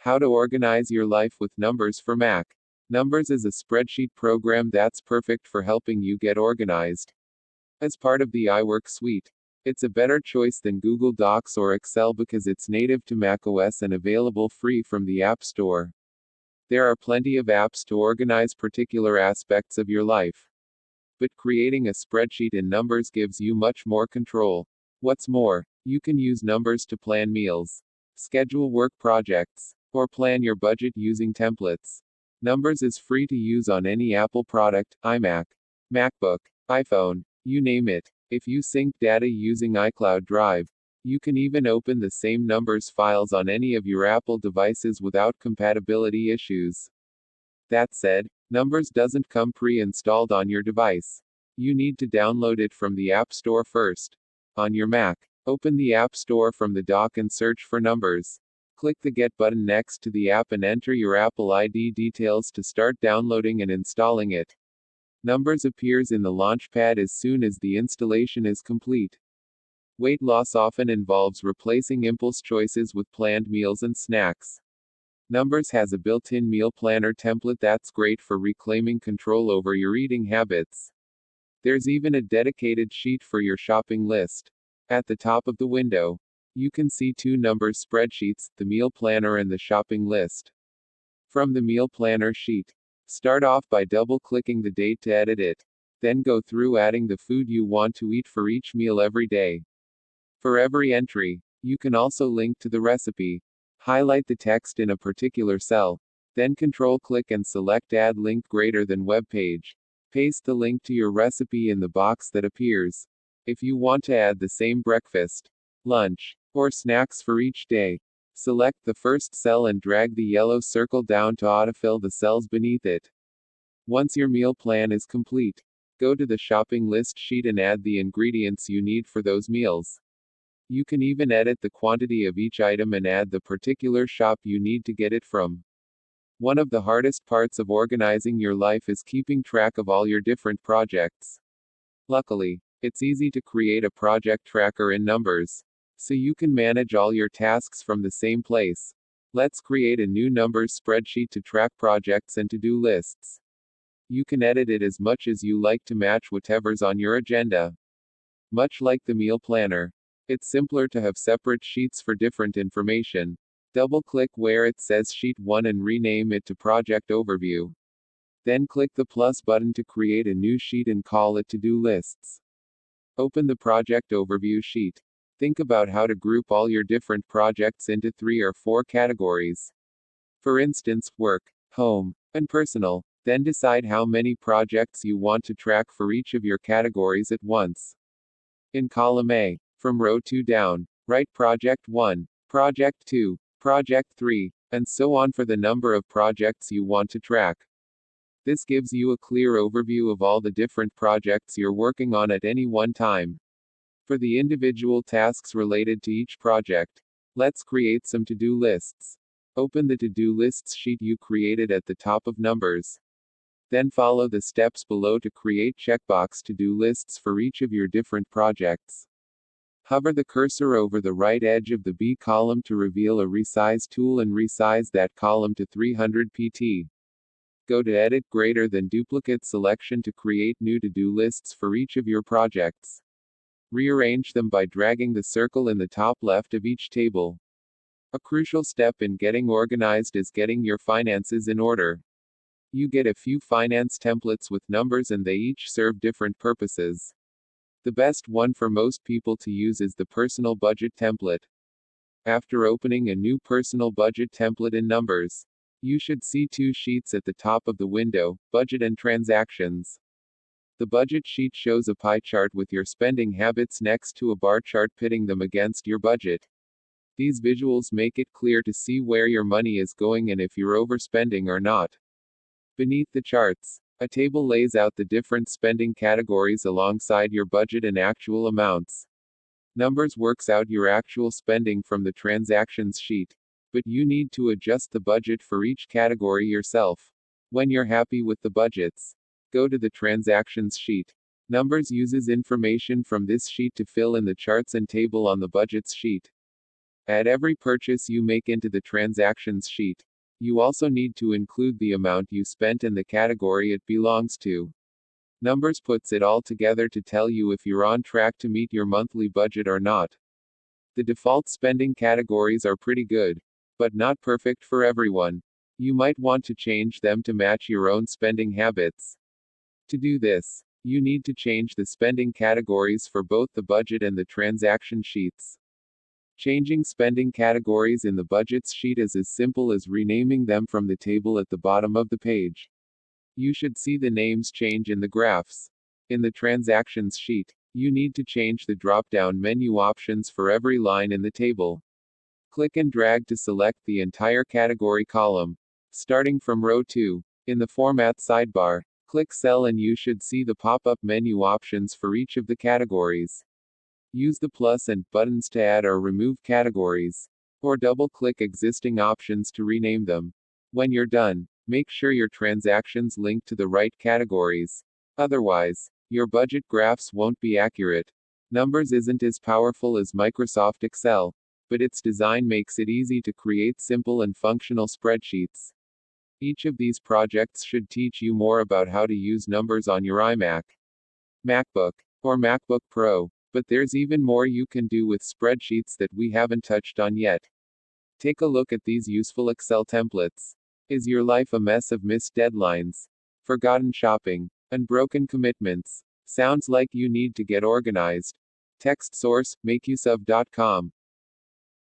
How to organize your life with Numbers for Mac. Numbers is a spreadsheet program that's perfect for helping you get organized. As part of the iWork suite, it's a better choice than Google Docs or Excel because it's native to macOS and available free from the App Store. There are plenty of apps to organize particular aspects of your life. But creating a spreadsheet in Numbers gives you much more control. What's more, you can use Numbers to plan meals, schedule work projects, or plan your budget using templates. Numbers is free to use on any Apple product, iMac, MacBook, iPhone, you name it. If you sync data using iCloud Drive, you can even open the same Numbers files on any of your Apple devices without compatibility issues. That said, Numbers doesn't come pre-installed on your device. You need to download it from the App Store first. On your Mac, open the App Store from the dock and search for Numbers. Click the Get button next to the app and enter your Apple ID details to start downloading and installing it. Numbers appears in the Launchpad as soon as the installation is complete. Weight loss often involves replacing impulse choices with planned meals and snacks. Numbers has a built-in meal planner template that's great for reclaiming control over your eating habits. There's even a dedicated sheet for your shopping list. At the top of the window, you can see two Numbers spreadsheets, the meal planner and the shopping list. From the meal planner sheet, start off by double-clicking the date to edit it. Then go through adding the food you want to eat for each meal every day. For every entry, you can also link to the recipe. Highlight the text in a particular cell, then Control-click and select Add Link Greater Than Web Page. Paste the link to your recipe in the box that appears. If you want to add the same breakfast, lunch, or snacks for each day, select the first cell and drag the yellow circle down to autofill the cells beneath it. Once your meal plan is complete, go to the shopping list sheet and add the ingredients you need for those meals. You can even edit the quantity of each item and add the particular shop you need to get it from. One of the hardest parts of organizing your life is keeping track of all your different projects. Luckily, it's easy to create a project tracker in Numbers, so you can manage all your tasks from the same place. Let's create a new Numbers spreadsheet to track projects and to-do lists. You can edit it as much as you like to match whatever's on your agenda. Much like the meal planner, it's simpler to have separate sheets for different information. Double-click where it says Sheet 1 and rename it to Project Overview. Then click the plus button to create a new sheet and call it To-Do Lists. Open the Project Overview sheet. Think about how to group all your different projects into 3 or 4 categories. For instance, work, home, and personal. Then decide how many projects you want to track for each of your categories at once. In column A, from row 2 down, write Project 1, Project 2, Project 3, and so on for the number of projects you want to track. This gives you a clear overview of all the different projects you're working on at any one time. For the individual tasks related to each project, let's create some to-do lists. Open the to-do lists sheet you created at the top of Numbers. Then follow the steps below to create checkbox to-do lists for each of your different projects. Hover the cursor over the right edge of the B column to reveal a resize tool and resize that column to 300 pt. Go to Edit Greater Than Duplicate Selection to create new to-do lists for each of your projects. Rearrange them by dragging the circle in the top left of each table. A crucial step in getting organized is getting your finances in order. You get a few finance templates with Numbers and they each serve different purposes. The best one for most people to use is the Personal Budget template. After opening a new Personal Budget template in Numbers, you should see 2 sheets at the top of the window, Budget and Transactions. The budget sheet shows a pie chart with your spending habits next to a bar chart pitting them against your budget. These visuals make it clear to see where your money is going and if you're overspending or not. Beneath the charts, a table lays out the different spending categories alongside your budget and actual amounts. Numbers works out your actual spending from the transactions sheet, but you need to adjust the budget for each category yourself. When you're happy with the budgets, go to the transactions sheet. Numbers uses information from this sheet to fill in the charts and table on the budgets sheet. Add every purchase you make into the transactions sheet. You also need to include the amount you spent and the category it belongs to. Numbers puts it all together to tell you if you're on track to meet your monthly budget or not. The default spending categories are pretty good, but not perfect for everyone. You might want to change them to match your own spending habits. To do this, you need to change the spending categories for both the budget and the transaction sheets. Changing spending categories in the budgets sheet is as simple as renaming them from the table at the bottom of the page. You should see the names change in the graphs. In the transactions sheet, you need to change the drop-down menu options for every line in the table. Click and drag to select the entire category column. Starting from row 2, in the Format sidebar, click Cell and you should see the pop-up menu options for each of the categories. Use the plus and buttons to add or remove categories, or double-click existing options to rename them. When you're done, make sure your transactions link to the right categories. Otherwise, your budget graphs won't be accurate. Numbers isn't as powerful as Microsoft Excel, but its design makes it easy to create simple and functional spreadsheets. Each of these projects should teach you more about how to use numbers on your iMac, MacBook, or MacBook Pro. But there's even more you can do with spreadsheets that we haven't touched on yet. Take a look at these useful Excel templates. Is your life a mess of missed deadlines, forgotten shopping, and broken commitments? Sounds like you need to get organized. Text source, makeuseof.com.